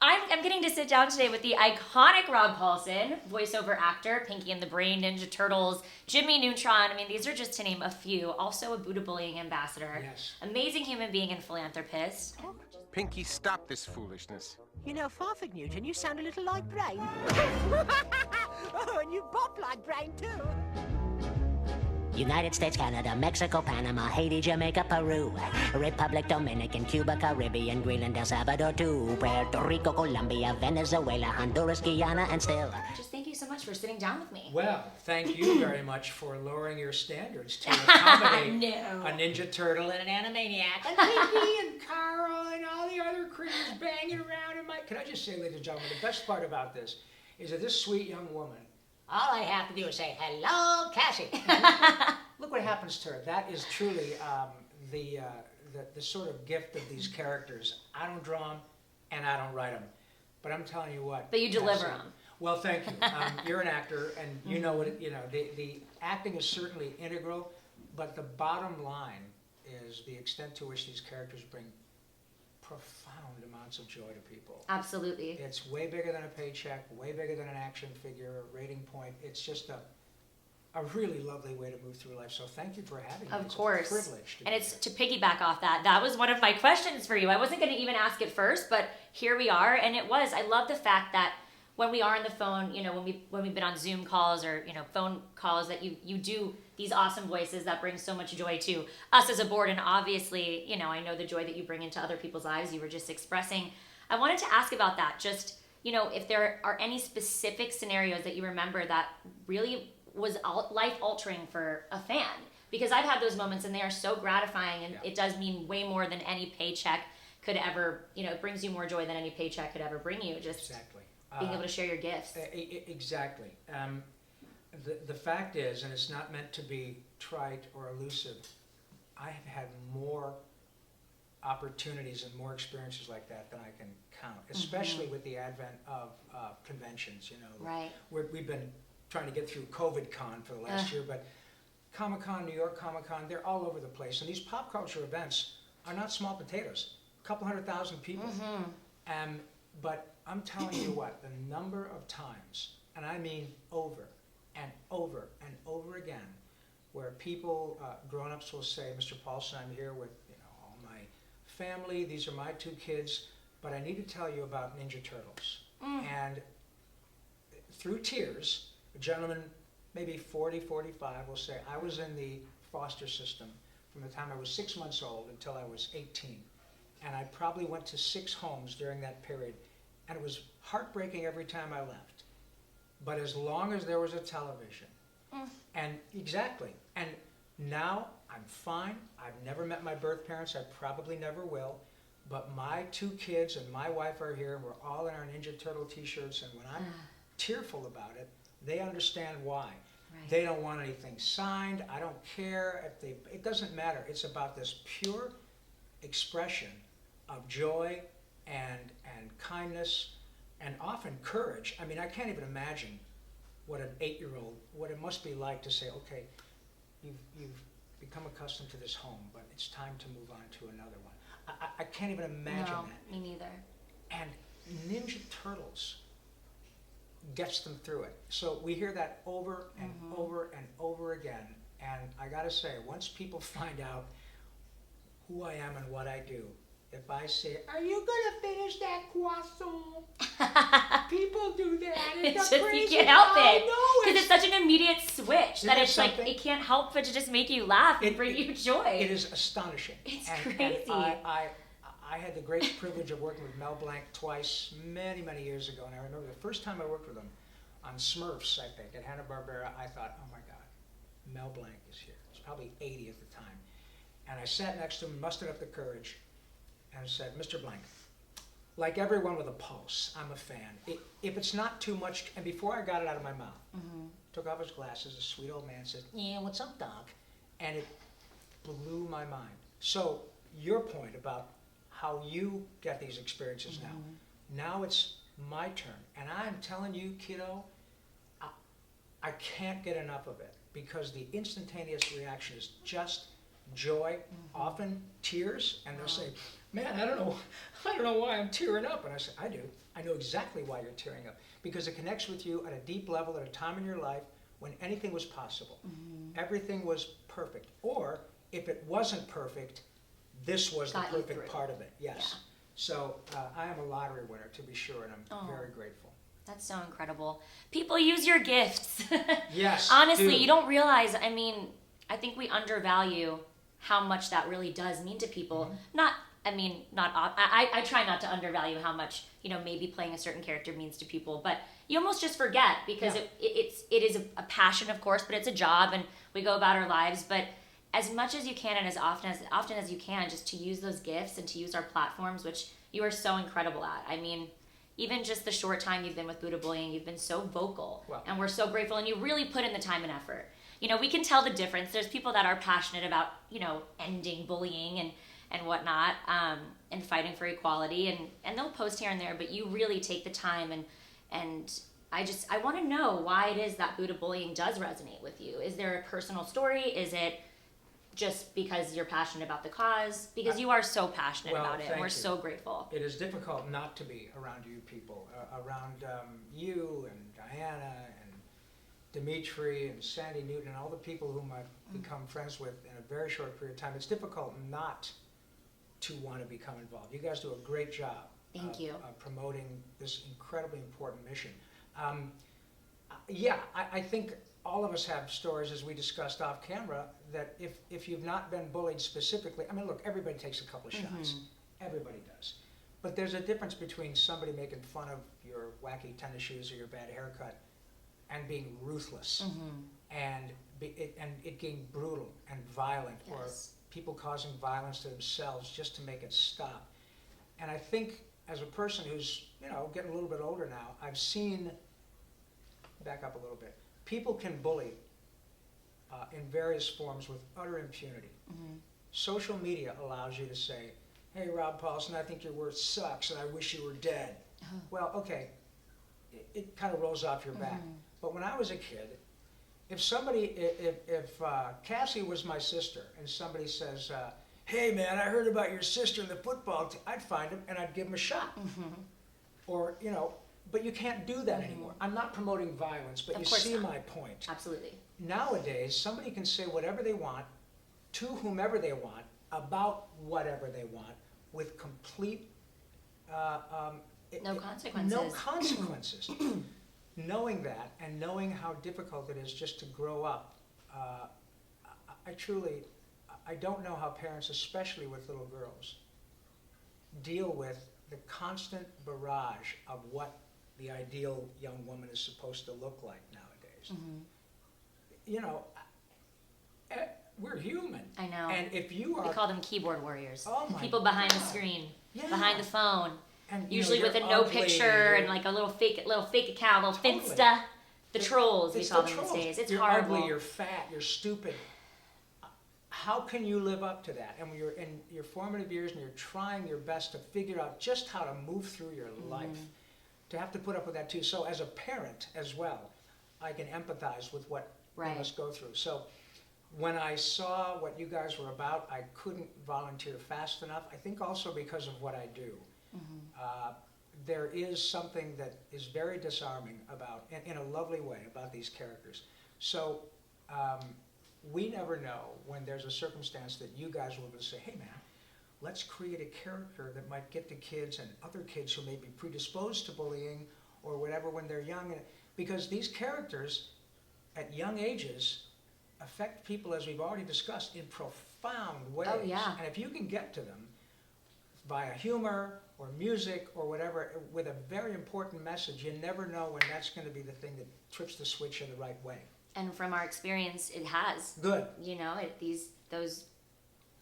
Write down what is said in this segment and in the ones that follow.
I'm getting to sit down today with the iconic Rob Paulsen, voiceover actor, Pinky and the Brain, Ninja Turtles, Jimmy Neutron. I mean, these are just to name a few. Also a Boo2Bullying Ambassador. Yes. Amazing human being and philanthropist. Pinky, stop this foolishness. You know, Farfig Newton, you sound a little like Brain. Oh, and you bop like Brain, too. United States, Canada, Mexico, Panama, Haiti, Jamaica, Peru, Republic Dominican, Cuba, Caribbean, Greenland, El Salvador, too, Puerto Rico, Colombia, Venezuela, Honduras, Guyana, and still. Just thank you so much for sitting down with me. Well, thank you very much for lowering your standards to accommodate No. a Ninja Turtle and an Animaniac, and Pinky and Carl and all the other critters banging around in my... Can I just say, ladies and gentlemen, the best part about this is that this sweet young woman, all I have to do is say, hello, Cassie. Look what happens to her. That is truly the sort of gift of these characters. I don't draw them, and I don't write them. But I'm telling you what. But you deliver Cassie, them. Well, thank you. You're an actor, and you know what, the acting is certainly integral, but the bottom line is the extent to which these characters bring profound amounts of joy to people. Absolutely. It's way bigger than a paycheck, way bigger than an action figure, a rating point. It's just a really lovely way to move through life. So thank you for having me. Of It's course. a privilege to And be it's here. to piggyback off that. That was one of my questions for you. I wasn't going to even ask it first, but here we are. And it was. I love the fact that when we are on the phone, you know, when we've been on Zoom calls or, you know, phone calls, that you do these awesome voices that bring so much joy to us as a board. And obviously, you know, I know the joy that you bring into other people's lives. You were just expressing. I wanted to ask about that. Just, you know, if there are any specific scenarios that you remember that really was life altering for a fan, because I've had those moments and they are so gratifying, and it does mean way more than any paycheck could ever, you know, it brings you more joy than any paycheck could ever bring you. Just Exactly. being able to share your gifts. Exactly. The fact is, and it's not meant to be trite or elusive, I have had more opportunities and more experiences like that than I can count, especially with the advent of conventions. You know, Right. We've been trying to get through COVID Con for the last year, but Comic-Con, New York Comic-Con, they're all over the place. And these pop culture events are not small potatoes, a couple 100,000 people. But I'm telling you what, the number of times, and I mean over and over and over again, where people, grown-ups will say, Mr. Paulsen, I'm here with, you know, all my family, these are my 2 kids, but I need to tell you about Ninja Turtles. And through tears, a gentleman, maybe 40, 45, will say, I was in the foster system from the time I was 6 months old until I was 18. And I probably went to 6 homes during that period. And it was heartbreaking every time I left. But as long as there was a television, and exactly, and now I'm fine. I've never met my birth parents. I probably never will. But my 2 kids and my wife are here, and we're all in our Ninja Turtle t-shirts. And when I'm tearful about it, they understand why. Right. They don't want anything signed. I don't care if they, it doesn't matter. It's about this pure expression of joy and kindness and often courage. I mean, I can't even imagine what an 8-year-old, what it must be like to say, okay, you've become accustomed to this home, but it's time to move on to another one. I can't even imagine No, that. me neither. And Ninja Turtles gets them through it. So we hear that over and over and over again. And I gotta say, once people find out who I am and what I do, if I say, are you gonna finish that croissant? People do that. It's the just, crazy. you can't help I it. know, Because it's such an immediate switch that Isn't it's like, something? it can't help but to just make you laugh and bring you joy. It is astonishing. It's And crazy. I had the great privilege of working with Mel Blanc twice, many, many years ago. And I remember the first time I worked with him on Smurfs, I think, at Hanna-Barbera, I thought, oh my God, Mel Blanc is here. He was probably 80 at the time. And I sat next to him, mustered up the courage, and said, Mr. Blanc, like everyone with a pulse, I'm a fan. If it's not too much, and before I got it out of my mouth, took off his glasses, a sweet old man said, yeah, what's up, Doc? And it blew my mind. So your point about how you get these experiences now it's my turn. And I'm telling you, kiddo, I can't get enough of it, because the instantaneous reaction is just joy, often tears, and they'll say, man, I don't know why I'm tearing up. And I said, I do. I know exactly why you're tearing up, because it connects with you at a deep level at a time in your life when anything was possible. Everything was perfect. Or if it wasn't perfect, this was Got the you perfect through. part of it. Yes. Yeah. So I am a lottery winner, to be sure, and I'm Oh. very grateful. That's so incredible. People use your gifts. Yes. Honestly, do. you don't realize, I mean, I think we undervalue how much that really does mean to people. I try not to undervalue how much, maybe playing a certain character means to people, but you almost just forget because Yeah. it is a passion, of course, but it's a job and we go about our lives. But as much as you can and as often as you can, just to use those gifts and to use our platforms, which you are so incredible at. I mean, even just the short time you've been with Boo2Bullying, you've been so vocal, Well. and we're so grateful, and you really put in the time and effort. We can tell the difference. There's people that are passionate about, ending bullying and whatnot, and fighting for equality, and they'll post here and there, but you really take the time, and I want to know why it is that Boo2Bullying does resonate with you. Is there a personal story? Is it just because you're passionate about the cause? Because you are so passionate Well, about it, and thank we're you. so grateful. It is difficult not to be around you people, around you and Diana and Dimitri and Sandy Newton and all the people whom I've become friends with in a very short period of time. It's difficult not to want to become involved. You guys do a great job. Thank you. Of promoting this incredibly important mission. I think all of us have stories, as we discussed off camera, that if you've not been bullied specifically, I mean, look, everybody takes a couple of shots. Everybody does. But there's a difference between somebody making fun of your wacky tennis shoes or your bad haircut and being ruthless and it being brutal and violent, or Yes. people causing violence to themselves just to make it stop. And I think as a person who's, getting a little bit older now, I've seen, back up a little bit, people can bully in various forms with utter impunity. Social media allows you to say, hey, Rob Paulsen, I think your work sucks and I wish you were dead. Well, okay, it kind of rolls off your back. But when I was a kid, if Cassie was my sister and somebody says, hey man, I heard about your sister in the football team, I'd find him and I'd give him a shot. Or, but you can't do that anymore. I'm not promoting violence, but Of you course see not. my point. Absolutely. Nowadays, somebody can say whatever they want to whomever they want about whatever they want with complete No consequences. No consequences. Knowing that and knowing how difficult it is just to grow up, I don't know how parents, especially with little girls, deal with the constant barrage of what the ideal young woman is supposed to look like nowadays. We're human. I know. And if you We are, call them keyboard warriors. Oh my People behind the God. screen, Yeah. behind the phone, and, usually you're with a no ugly, picture and like a little fake account, a little Totally. Finsta. The trolls, we it's call the them trolls. these days. It's you're horrible. ugly, you're fat, you're stupid. How can you live up to that? And when you're in your formative years and you're trying your best to figure out just how to move through your life, to have to put up with that too. So as a parent as well, I can empathize with what Right. you must go through. So when I saw what you guys were about, I couldn't volunteer fast enough. I think also because of what I do. There is something that is very disarming about, in a lovely way, about these characters. So we never know when there's a circumstance that you guys will say, hey man, let's create a character that might get to kids and other kids who may be predisposed to bullying or whatever when they're young. Because these characters at young ages affect people, as we've already discussed, in profound ways. Oh, yeah. And if you can get to them via humor or music or whatever, with a very important message, you never know when that's going to be the thing that trips the switch in the right way. And from our experience, it has. Good.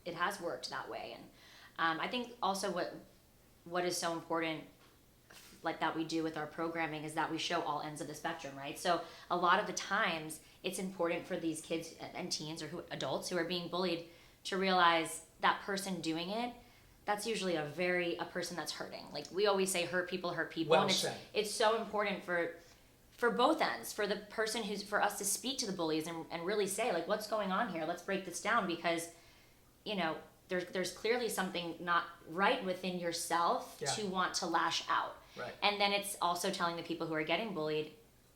It has worked that way. And I think also what is so important, like that we do with our programming, is that we show all ends of the spectrum, right? So a lot of the times, it's important for these kids and teens or adults who are being bullied to realize that person doing it, that's usually a person that's hurting. Like we always say, hurt people hurt people. Well and said. It's so important for both ends, for the person for us to speak to the bullies and really say, like, what's going on here? Let's break this down, because, there's clearly something not right within yourself to want to lash out. Right. And then it's also telling the people who are getting bullied,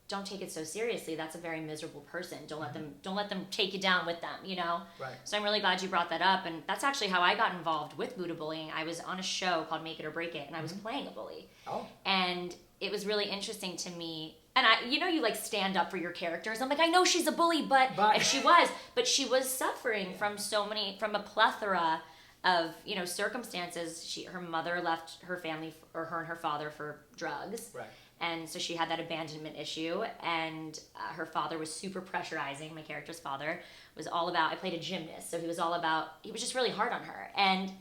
don't take it so seriously. That's a very miserable person. Don't let them take you down with them, you know? Right. So I'm really glad you brought that up. And that's actually how I got involved with Boo2Bullying. I was on a show called Make It or Break It, and I was playing a bully. Oh. And it was really interesting to me. And you like stand up for your characters. I'm like, I know she's a bully, but and she was suffering from from a plethora of, circumstances. Her mother left her family, or her and her father, for drugs. Right. And so she had that abandonment issue, and her father was super pressurizing. My character's father was all about, I played a gymnast, so he was just really hard on her. And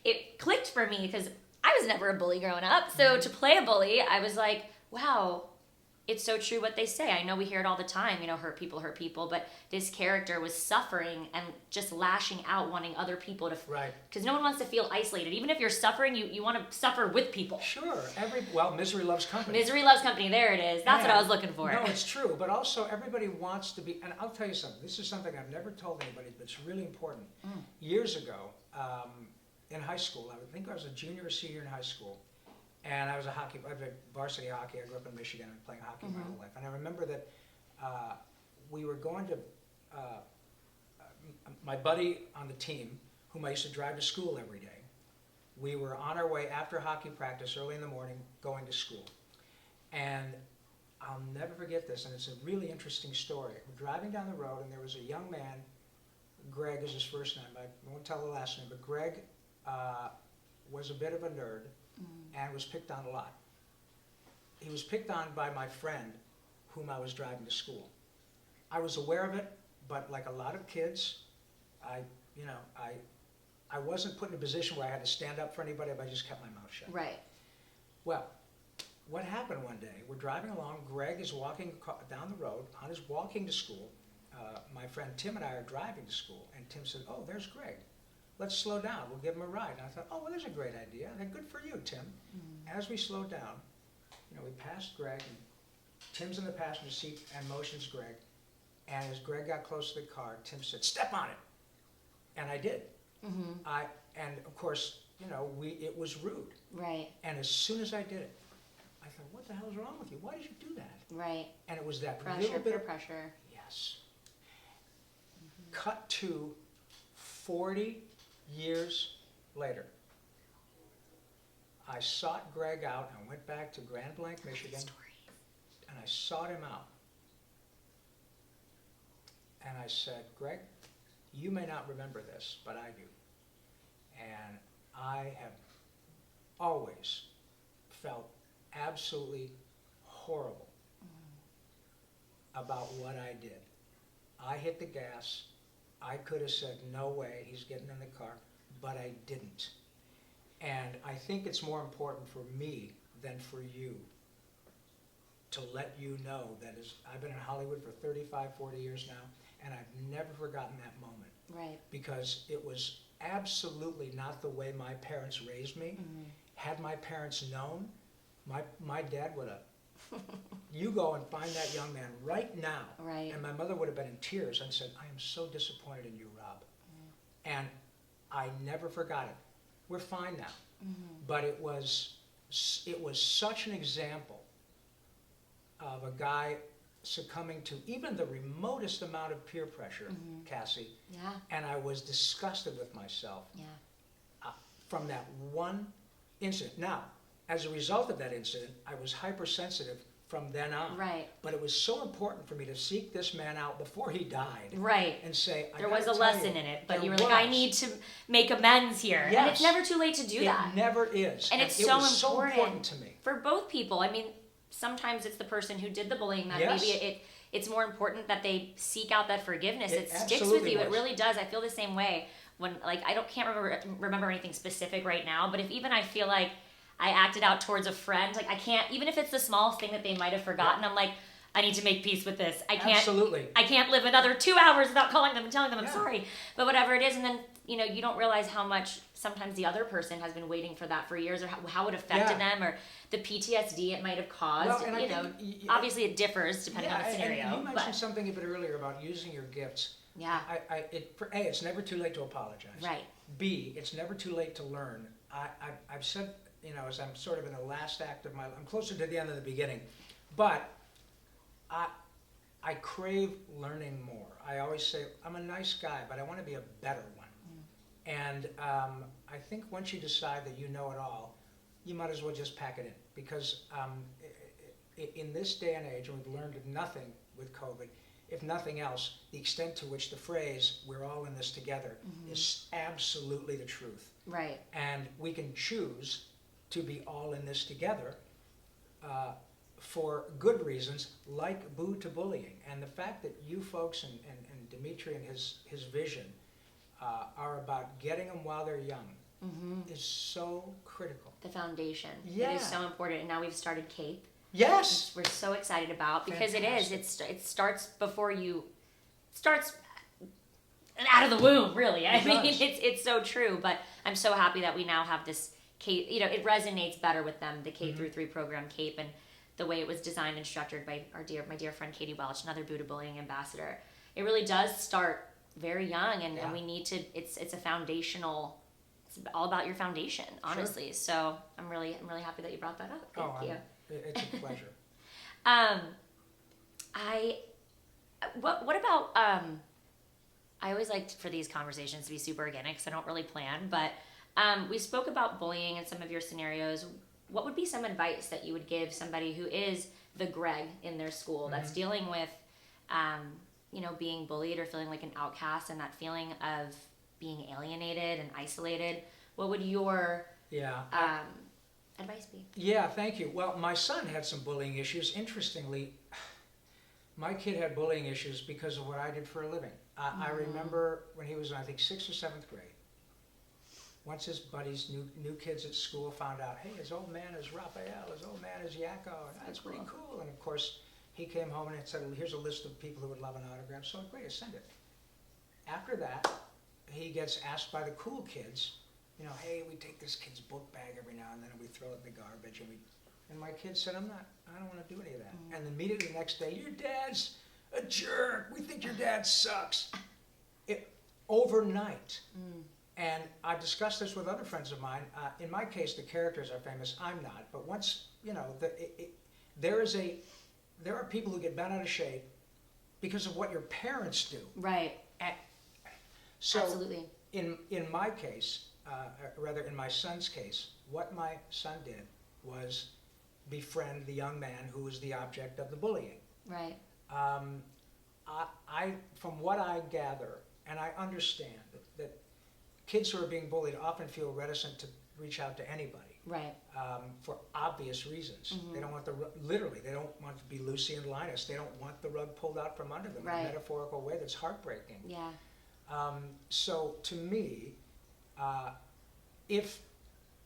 it clicked for me because I was never a bully growing up. So to play a bully, I was like, wow, it's so true what they say. I know we hear it all the time, hurt people, but this character was suffering and just lashing out, wanting other people to... Right. Because no one wants to feel isolated. Even if you're suffering, you want to suffer with people. Sure. Misery loves company. Misery loves company. There it is. That's what I was looking for. No, it's true. But also, everybody wants to be... And I'll tell you something. This is something I've never told anybody, but it's really important. Years ago, in high school, I think I was a junior or senior in high school, and I was a varsity hockey. I grew up in Michigan and playing hockey my whole life. And I remember that we were going to, my buddy on the team, whom I used to drive to school every day, we were on our way after hockey practice early in the morning going to school. And I'll never forget this, and it's a really interesting story. We're driving down the road, and there was a young man, Greg is his first name, I won't tell the last name, but Greg was a bit of a nerd, and was picked on a lot. He was picked on by my friend, whom I was driving to school. I was aware of it, but like a lot of kids, I wasn't put in a position where I had to stand up for anybody, but I just kept my mouth shut. Right. Well, what happened one day, we're driving along, Greg is walking down the road, on his walking to school. My friend Tim and I are driving to school, and Tim said, oh, there's Greg. Let's slow down, we'll give him a ride. And I thought, oh, well, there's a great idea. I said, good for you, Tim. As we slowed down, we passed Greg, and Tim's in the passenger seat and motions Greg. And as Greg got close to the car, Tim said, step on it. And I did. And of course, it was rude. Right. And as soon as I did it, I thought, what the hell is wrong with you? Why did you do that? Right. And it was that pressure, little bit peer of pressure. Yes. Cut to 40 years later. I sought Greg out and went back to Grand Blanc, Michigan, and I sought him out. And I said, Greg, you may not remember this, but I do. And I have always felt absolutely horrible about what I did. I hit the gas. I could have said, no way, he's getting in the car, but I didn't. And I think it's more important for me than for you to let you know that I've been in Hollywood for 35, 40 years now, and I've never forgotten that moment. Right. Because it was absolutely not the way my parents raised me. Had my parents known, my dad would have, you go and find that young man right now. Right. And my mother would have been in tears and said, I am so disappointed in you, Rob. And I never forgot it. We're fine now. But it was such an example of a guy succumbing to even the remotest amount of peer pressure, Cassie. Yeah. And I was disgusted with myself from that one incident. Now, as a result of that incident, I was hypersensitive from then on. Right. But it was so important for me to seek this man out before he died. Right. And say, there was a lesson in it, but you were like, I need to make amends here. Yes. And it's never too late to do that. It never is. And it's it so was important, so important to me. For both people. I mean, sometimes it's the person who did the bullying that maybe it's more important that they seek out that forgiveness. It sticks with you. It really does. I feel the same way when, like, can't remember anything specific right now, but if even I feel like I acted out towards a friend, like I can't, even if it's the small thing that they might have forgotten, I'm like, I need to make peace with this. I can't live another 2 hours without calling them and telling them I'm sorry. But whatever it is, and then, you don't realize how much sometimes the other person has been waiting for that for years, or how it affected them, or the PTSD it might have caused. Well, obviously it differs depending on the scenario. And you mentioned something a bit earlier about using your gifts. Yeah. It's never too late to apologize. Right. B, it's never too late to learn. I've said, as I'm sort of in the last act of my life, I'm closer to the end than the beginning, but I crave learning more. I always say, I'm a nice guy, but I want to be a better one. And I think once you decide that you know it all, you might as well just pack it in. Because in this day and age, and we've learned nothing with COVID, if nothing else, the extent to which the phrase, we're all in this together, is absolutely the truth. Right. And we can choose to be all in this together for good reasons, like Boo2Bullying. And the fact that you folks and Dimitri and his vision are about getting them while they're young is so critical. The foundation. Yeah. It is so important. And now we've started CAPE. Yes! We're so excited about, because Fantastic. it starts before you, starts out of the womb, really. I mean, does. it's so true, but I'm so happy that we now have this CAPE, it resonates better with them, the K through 3 program CAPE, and the way it was designed and structured by my dear friend Katie Welch, another Boo2Bullying ambassador. It really does start very young, and we need to, it's a foundational, it's all about your foundation, honestly. Sure. So I'm really happy that you brought that up. Thank you. It's a pleasure. What about, I always like for these conversations to be super organic, because I don't really plan, but we spoke about bullying and some of your scenarios. What would be some advice that you would give somebody who is the Greg in their school that's dealing with, being bullied or feeling like an outcast, and that feeling of being alienated and isolated? What would your advice be? Yeah, thank you. Well, my son had some bullying issues. Interestingly, my kid had bullying issues because of what I did for a living. I remember when he was in, I think, 6th or 7th grade. Once his buddies, new kids at school, found out, hey, his old man is Raphael, his old man is Yakko, and that's pretty cool. And of course, he came home and said, here's a list of people who would love an autograph. So great, send it. After that, he gets asked by the cool kids, hey, we take this kid's book bag every now and then and we throw it in the garbage. And my kid said, I don't want to do any of that. And immediately the next day, your dad's a jerk. We think your dad sucks. Overnight. And I discussed this with other friends of mine. In my case, the characters are famous. I'm not. But once, there are people who get bent out of shape because of what your parents do. Right. So absolutely. In my case, rather in my son's case, what my son did was befriend the young man who was the object of the bullying. Right. From what I gather, and I understand that kids who are being bullied often feel reticent to reach out to anybody. Right. For obvious reasons. They don't want they don't want to be Lucy and Linus. They don't want the rug pulled out from under them in a metaphorical way that's heartbreaking. Yeah. So to me, if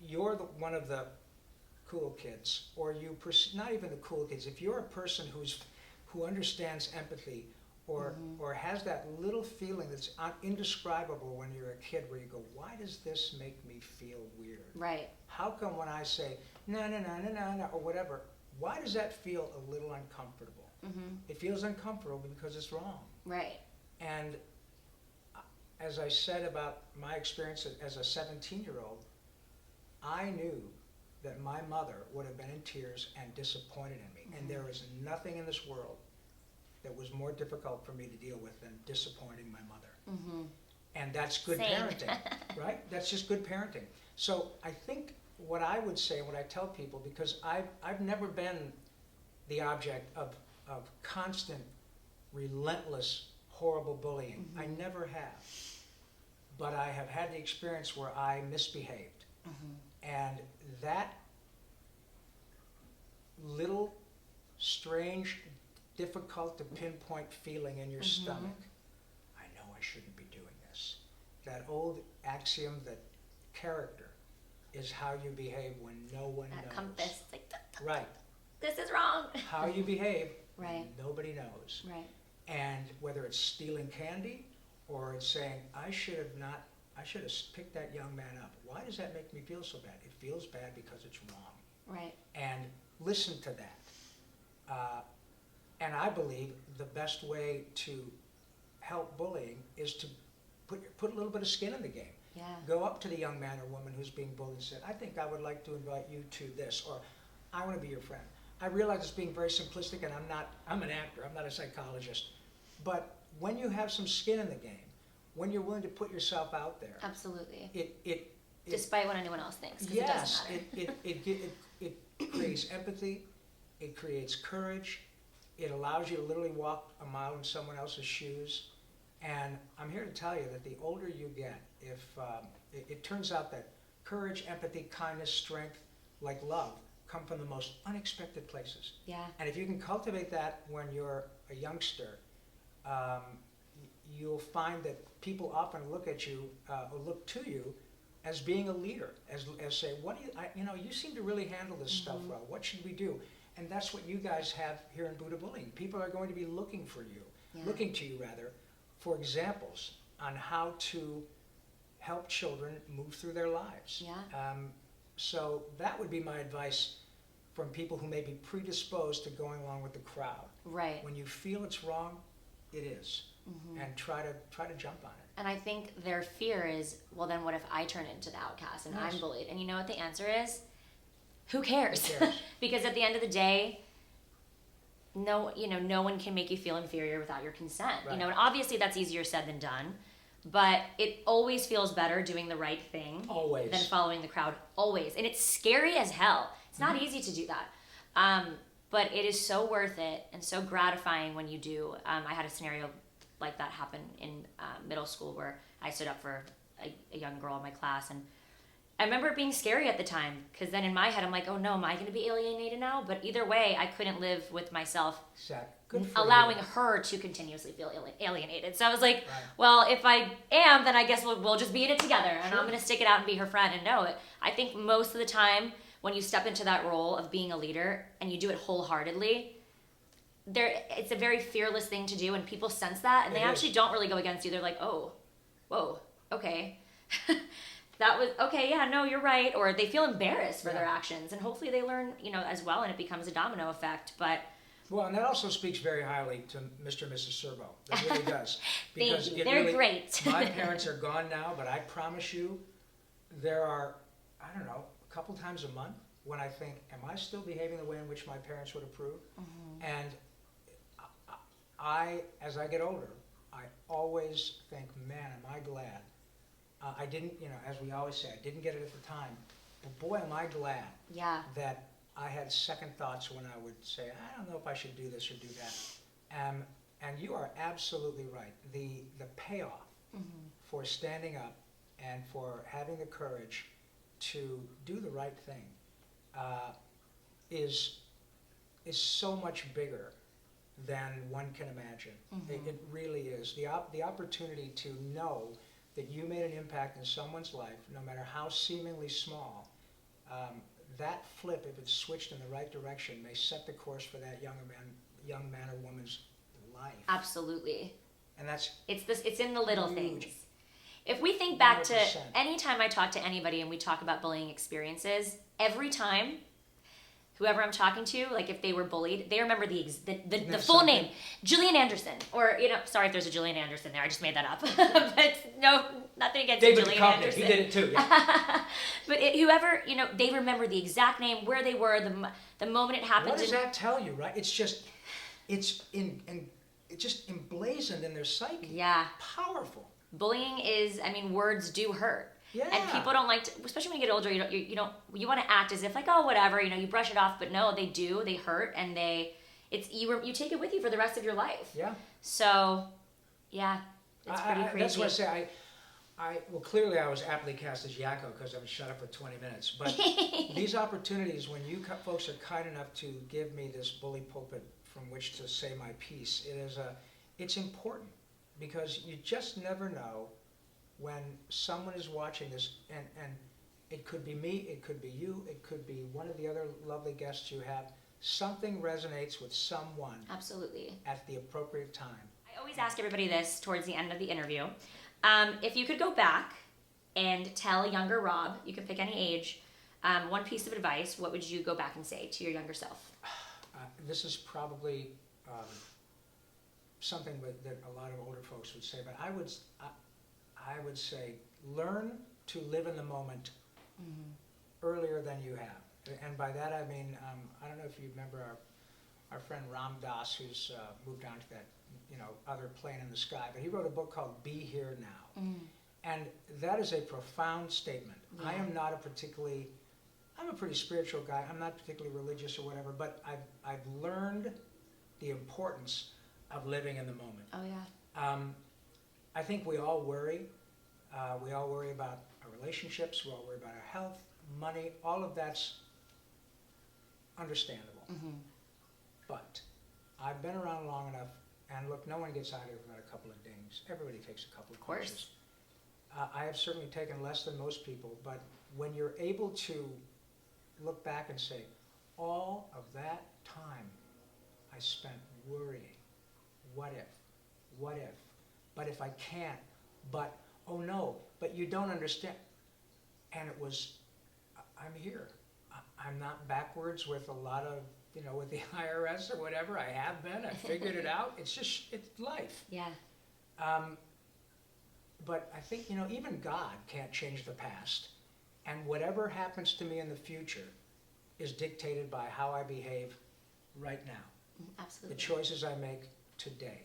you're one of the cool kids, or not even the cool kids, if you're a person who understands empathy, or has that little feeling that's indescribable when you're a kid, where you go, why does this make me feel weird? Right. How come when I say no, or whatever, why does that feel a little uncomfortable? It feels uncomfortable because it's wrong. Right. And as I said about my experience as a 17-year-old, I knew that my mother would have been in tears and disappointed in me. And there is nothing in this world that was more difficult for me to deal with than disappointing my mother. And that's good parenting, right? That's just good parenting. So I think what I would say, what I tell people, because I've never been the object of constant, relentless, horrible bullying. I never have. But I have had the experience where I misbehaved. And that little strange, difficult to pinpoint feeling in your stomach, I know I shouldn't be doing this. That old axiom that character is how you behave when no one knows. That compass, like, right. This is wrong. How you behave, right. Nobody knows. Right. And whether it's stealing candy, or it's saying, I should have picked that young man up. Why does that make me feel so bad? It feels bad because it's wrong. Right. And listen to that. And I believe the best way to help bullying is to put a little bit of skin in the game. Yeah. Go up to the young man or woman who's being bullied and say, I think I would like to invite you to this, or I want to be your friend. I realize it's being very simplistic, and I'm an actor, I'm not a psychologist. But when you have some skin in the game, when you're willing to put yourself out there, Absolutely. it Despite what anyone else thinks, because yes, it doesn't matter. it creates empathy, it creates courage, it allows you to literally walk a mile in someone else's shoes. And I'm here to tell you that the older you get, if it turns out that courage, empathy, kindness, strength, like love, come from the most unexpected places. Yeah. And if you can cultivate that when you're a youngster, you'll find that people often look at you, or look to you, as being a leader, as say, what do you, you seem to really handle this stuff well. What should we do? And that's what you guys have here in Boo2Bullying. People are going to be looking for you, looking to you rather, for examples on how to help children move through their lives. Yeah. So that would be my advice from people who may be predisposed to going along with the crowd. Right. When you feel it's wrong, it is, and try to jump on it. And I think their fear is, well, then what if I turn into the outcast and Yes. I'm bullied? And you know what the answer is? Who cares? Who cares? Because at the end of the day, no one can make you feel inferior without your consent. Right. And obviously that's easier said than done, but it always feels better doing the right thing Always. than following the crowd. Always. And it's scary as hell. It's not easy to do that. But it is so worth it and so gratifying when you do. I had a scenario like that happen in middle school where I stood up for a young girl in my class, and I remember it being scary at the time, because then in my head I'm like, oh no, am I going to be alienated now? But either way, I couldn't live with myself Good for allowing you. her to continuously feel alienated. So I was like, Right. well, if I am, then I guess we'll just be in it together, and Sure. I'm going to stick it out and be her friend. And no, I think most of the time when you step into that role of being a leader and you do it wholeheartedly, it's a very fearless thing to do, and people sense that, and they actually don't really go against you. They're like, oh, whoa, okay. That was, okay, yeah, no, you're right. Or they feel embarrassed for their actions, and hopefully they learn, as well, and it becomes a domino effect. But Well, and that also speaks very highly to Mr. and Mrs. Servo. That really does. Thank you. it They're really, great. My parents are gone now, but I promise you, there are, I don't know, a couple times a month when I think, am I still behaving the way in which my parents would approve? And as I get older, I always think, man, am I glad. I didn't, as we always say, I didn't get it at the time, but boy, am I glad yeah, that I had second thoughts when I would say, I don't know if I should do this or do that. And you are absolutely right. The payoff for standing up and for having the courage to do the right thing is so much bigger than one can imagine. It really is. The opportunity to know that you made an impact in someone's life, no matter how seemingly small, that flip, if it's switched in the right direction, may set the course for that young man or woman's life. absolutely. And that's It's in the little huge. things. If we think back to 100%. any time I talk to anybody and we talk about bullying experiences, every time, whoever I'm talking to, like if they were bullied, they remember the full something. name, Julian Anderson, or sorry if there's a Julian Anderson there, I just made that up, but no, nothing against David Julian Duchovny, Anderson. he did it too. Yeah. But whoever, they remember the exact name, where they were, the moment it happened. What does that tell you, right? It's just it's just emblazoned in their psyche. Yeah. Powerful. Bullying is, words do hurt. Yeah. And people don't like to, especially when you get older, you want to act as if like, oh, whatever, you brush it off, but no, they hurt, and you take it with you for the rest of your life. Yeah. So, yeah, it's pretty crazy. That's what I say. Well, clearly I was aptly cast as Yakko because I was shut up for 20 minutes. But these opportunities, when you folks are kind enough to give me this bully pulpit from which to say my piece, it's important, because you just never know when someone is watching this, and it could be me, it could be you, it could be one of the other lovely guests you have. Something resonates with someone Absolutely. at the appropriate time. I always ask everybody this towards the end of the interview. If you could go back and tell younger Rob, you can pick any age, one piece of advice, what would you go back and say to your younger self? This is probably something that a lot of older folks would say, but I would say learn to live in the moment earlier than you have. And by that I mean, I don't know if you remember our friend Ram Dass, who's moved on to that, other plane in the sky, but he wrote a book called Be Here Now. And that is a profound statement. Yeah. I am not I'm a pretty spiritual guy. I'm not particularly religious or whatever, but I've learned the importance of living in the moment. Oh yeah. I think we all worry. We all worry about our relationships. We all worry about our health, money. All of that's understandable. But I've been around long enough, and look, no one gets out of here without a couple of dings. Everybody takes a couple of courses. I have certainly taken less than most people, but when you're able to look back and say, all of that time I spent worrying, what if, but if I can't, but, oh no, but you don't understand. And it was, I'm here. I'm not backwards with a lot of, with the IRS or whatever. I have been, I figured it out. It's life. Yeah. But I think, even God can't change the past. And whatever happens to me in the future is dictated by how I behave right now. Absolutely. The choices I make today,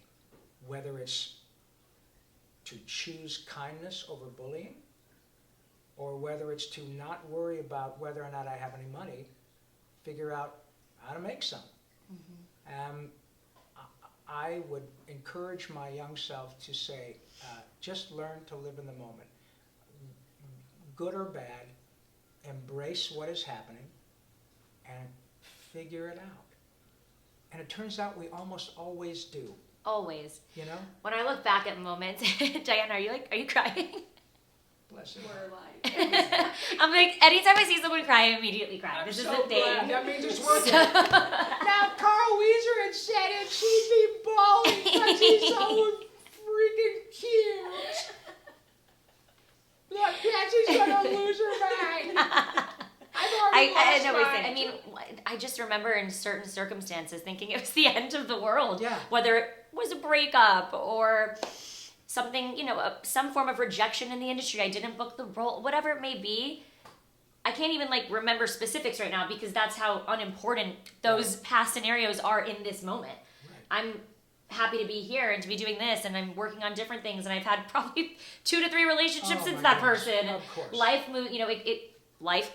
whether it's to choose kindness over bullying, or whether it's to not worry about whether or not I have any money, figure out how to make some. I would encourage my young self to say, just learn to live in the moment. Good or bad, embrace what is happening and figure it out. And it turns out we almost always do. Always. When I look back at moments, Diana, are you crying? Bless you. I'm like, anytime I see someone cry, I immediately cry. I'm this is so the thing. glad. That means it's working. Now, Carl Weezer had said it. She'd be bawling because he's so freaking cute. Look, Patsy's gonna lose her mind. I know what you're saying. I mean, I just remember in certain circumstances thinking it was the end of the world. Yeah. Whether it was a breakup or something, some form of rejection in the industry. I didn't book the role, whatever it may be. I can't even remember specifics right now because that's how unimportant those past scenarios are in this moment. Right. I'm happy to be here and to be doing this, and I'm working on different things, and I've had probably 2 to 3 relationships since that person. Of course. Life moves, life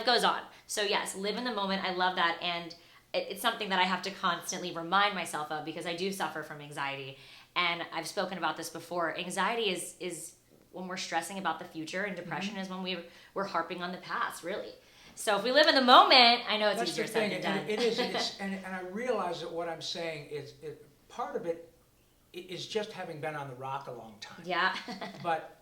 goes on. So yes, live in the moment. I love that, and it's something that I have to constantly remind myself of because I do suffer from anxiety. And I've spoken about this before. Anxiety is when we're stressing about the future, and depression is when we're harping on the past, really. So if we live in the moment, I know it's easier said than done. It is, and I realize that what I'm saying is, part of it is just having been on the rock a long time. Yeah. But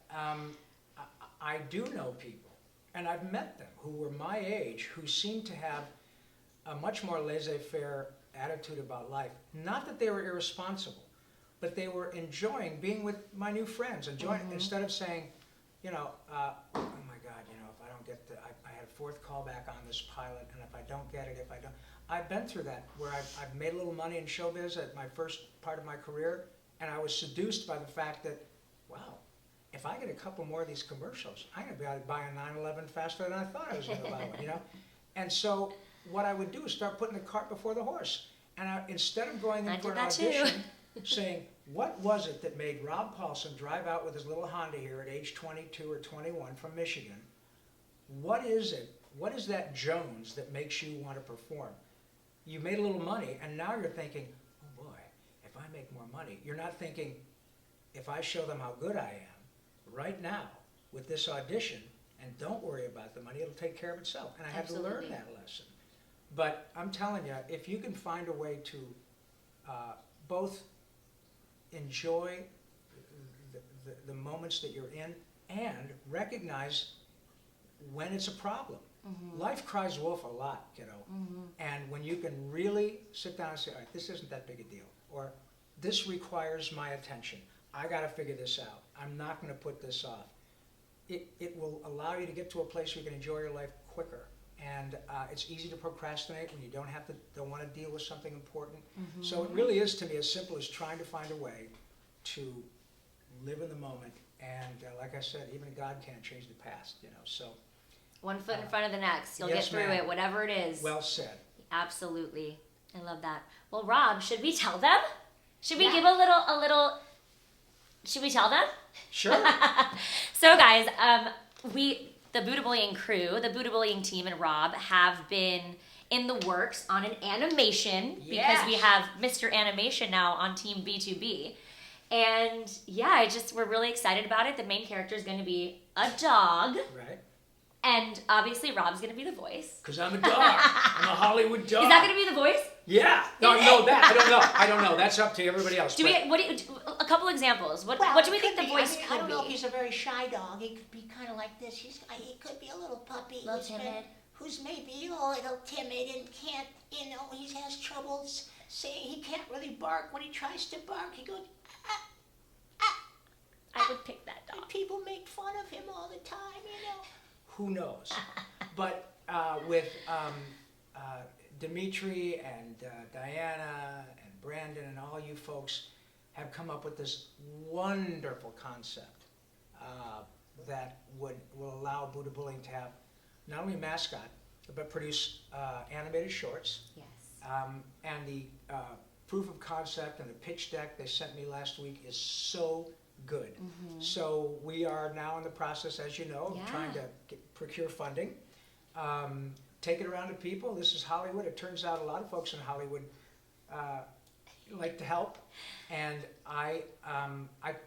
I do know people, and I've met them, who were my age, who seem to have a much more laissez-faire attitude about life. Not that they were irresponsible, but they were enjoying being with my new friends, instead of saying, oh my God, if I don't get I had a 4th call back on this pilot, and if I don't get it, I've been through that, where I've made a little money in showbiz at my first part of my career, and I was seduced by the fact that, wow, if I get a couple more of these commercials, I'm going to be able to buy a 911 faster than I thought I was going to buy one, And so what I would do is start putting the cart before the horse. And instead of going in for an audition, saying, what was it that made Rob Paulsen drive out with his little Honda here at age 22 or 21 from Michigan? What is it? What is that Jones that makes you want to perform? You made a little money, and now you're thinking, oh boy, if I make more money. You're not thinking, if I show them how good I am right now with this audition, and don't worry about the money, it'll take care of itself. And I had to learn that lesson. But I'm telling you, if you can find a way to both enjoy the moments that you're in and recognize when it's a problem. Life cries wolf a lot, kiddo. And when you can really sit down and say, all right, this isn't that big a deal, or this requires my attention. I got to figure this out. I'm not going to put this off. It will allow you to get to a place where you can enjoy your life quicker. And it's easy to procrastinate when you don't want to deal with something important. So it really is, to me, as simple as trying to find a way to live in the moment And like I said, even God can't change the past, you know, so. One foot in front of the next. You'll yes, get through ma'am. it, whatever it is. Well said. Absolutely. I love that. Well, Rob, should we tell them? Should we Yeah. give a little, should we tell them? Sure. So guys, the Boo2Bullying crew, the Boo2Bullying team and Rob have been in the works on an animation because we Yes. have Mr. Animation now on Team B2B. And yeah, we're really excited about it. The main character is going to be a dog. Right? And obviously Rob's going to be the voice. Because I'm a dog. I'm a Hollywood dog. Is that going to be the voice? Yeah. No, that. I don't know. That's up to everybody else. A couple examples. What do we it think could the be. voice I mean, could I don't know if be? he's a very shy dog. He could be kind of like this. He could be a little puppy. A little who's been- timid. Who's maybe a little timid and can't, you know, he has troubles saying he can't really bark. When he tries to bark, he goes, I would pick that dog. and people make fun of him all the time, you know. Who knows? But with Dimitri and Diana and Brandon and all you folks have come up with this wonderful concept that will allow Boo2Bullying to have not only a mascot, but produce animated shorts. Yes. And the proof of concept and the pitch deck they sent me last week is so good. So we are now in the process, as you know, of trying to procure funding. Take it around to people. This is Hollywood. It turns out a lot of folks in Hollywood like to help. And I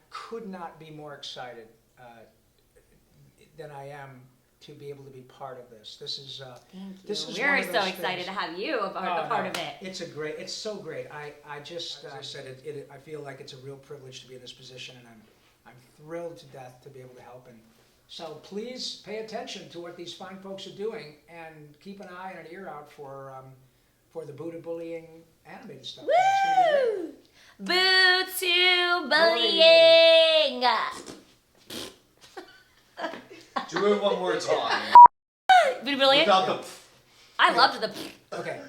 could not be more excited than I am to be able to be part of this. This is Thank you. this is We're one of so those excited things- to have you a part no, of it. It's so great. I just, as I said, I feel like it's a real privilege to be in this position, and I'm thrilled to death to be able to help. And so please pay attention to what these fine folks are doing, and keep an eye and an ear out for the Boo2Bullying animated stuff. It's gonna be great. Boo2Bullying! Do it one more time. Boo2Bullying? Without the. I loved the. Okay.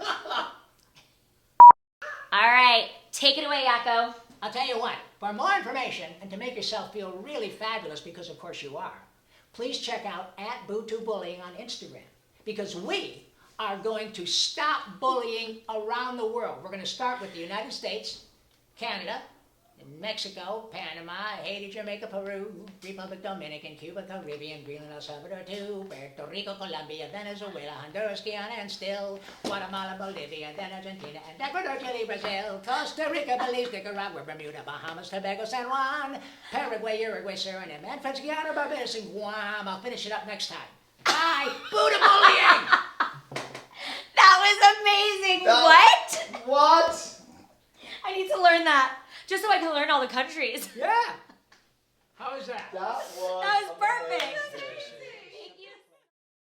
All right, take it away, Yakko. I'll tell you what, for more information and to make yourself feel really fabulous, because of course you are, please check out @Boo2Bullying on Instagram, because we are going to stop bullying around the world. We're going to start with the United States, Canada, Mexico, Panama, Haiti, Jamaica, Peru, Republic Dominican, Cuba, Caribbean, Greenland, El Salvador, too, Puerto Rico, Colombia, Venezuela, Honduras, Guyana, and still Guatemala, Bolivia, then Argentina, and Ecuador, Chile, Brazil, Costa Rica, Belize, Nicaragua, Bermuda, Bahamas, Tobago, San Juan, Paraguay, Uruguay, Suriname, and French Guiana, Barbados, and Guam. I'll finish it up next time. Bye! Boo2Bullying! That was amazing. What? I need to learn that just so I can learn all the countries. Yeah. How is that? That was.